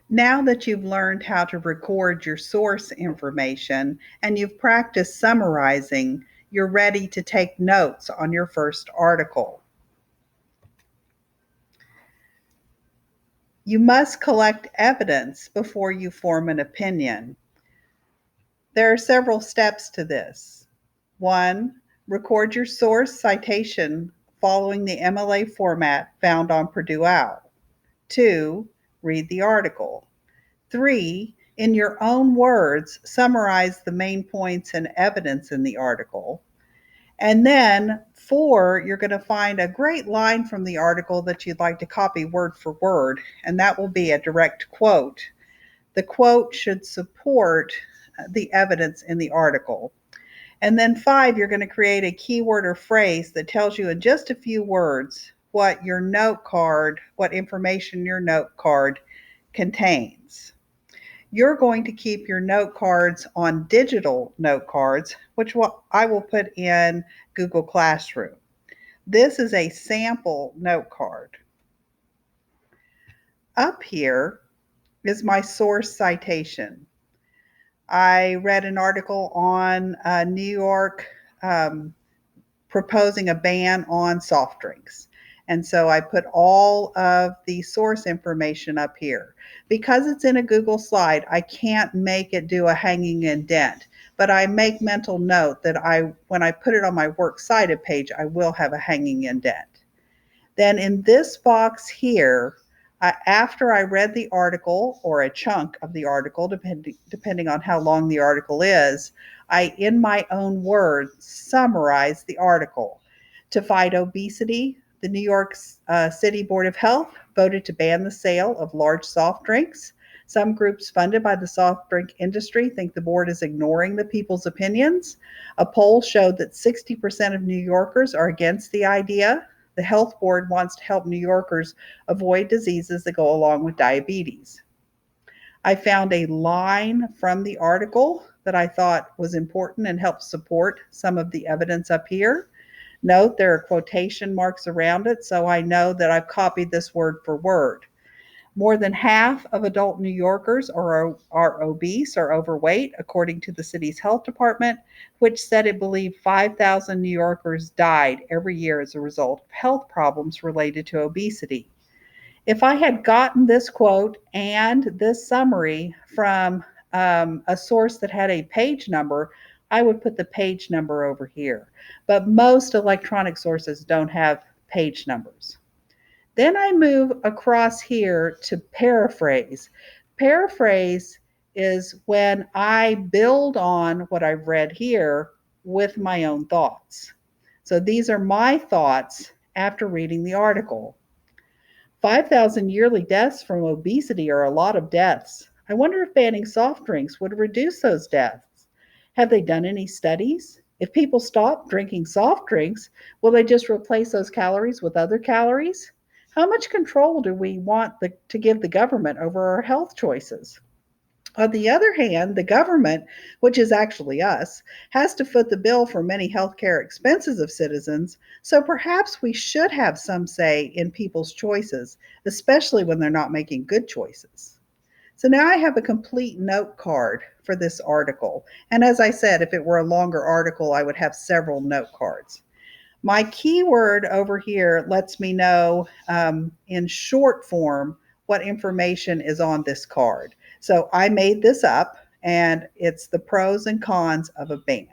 Now that you've learned how to record your source information and you've practiced summarizing, you're ready to take notes on your first article. You must collect evidence before you form an opinion. There are several steps to this. 1. Record your source citation following the MLA format found on Purdue OWL. 2. Read the article. 3. In your own words, summarize the main points and evidence in the article. And then 4, you're going to find a great line from the article that you'd like to copy word for word, and that will be a direct quote. The quote should support the evidence in the article. And then 5, you're going to create a keyword or phrase that tells you in just a few words what information your note card contains. You're going to keep your note cards on digital note cards, which I will put in Google Classroom. This is a sample note card. Up here is my source citation. I read an article on New York proposing a ban on soft drinks. And so I put all of the source information up here. Because it's in a Google slide, I can't make it do a hanging indent, but I make mental note that when I put it on my works cited page, I will have a hanging indent. Then in this box here, after I read the article or a chunk of the article, depending on how long the article is, I, in my own words, summarize the article. To fight obesity, the New York City Board of Health voted to ban the sale of large soft drinks. Some groups funded by the soft drink industry think the board is ignoring the people's opinions. A poll showed that 60% of New Yorkers are against the idea. The health board wants to help New Yorkers avoid diseases that go along with diabetes. I found a line from the article that I thought was important and helped support some of the evidence up here. Note there are quotation marks around it, so I know that I've copied this word for word. More than half of adult New Yorkers are obese or overweight, according to the city's health department, which said it believed 5,000 New Yorkers died every year as a result of health problems related to obesity. If I had gotten this quote and this summary from a source that had a page number, I would put the page number over here. But most electronic sources don't have page numbers. Then I move across here to paraphrase. Paraphrase is when I build on what I've read here with my own thoughts. So these are my thoughts after reading the article. 5,000 yearly deaths from obesity are a lot of deaths. I wonder if banning soft drinks would reduce those deaths. Have they done any studies? If people stop drinking soft drinks, will they just replace those calories with other calories? How much control do we want to give the government over our health choices? On the other hand, the government, which is actually us, has to foot the bill for many healthcare expenses of citizens, so perhaps we should have some say in people's choices, especially when they're not making good choices. So now I have a complete note card for this article. And as I said, if it were a longer article, I would have several note cards. My keyword over here lets me know in short form what information is on this card. So I made this up, and it's the pros and cons of a ban.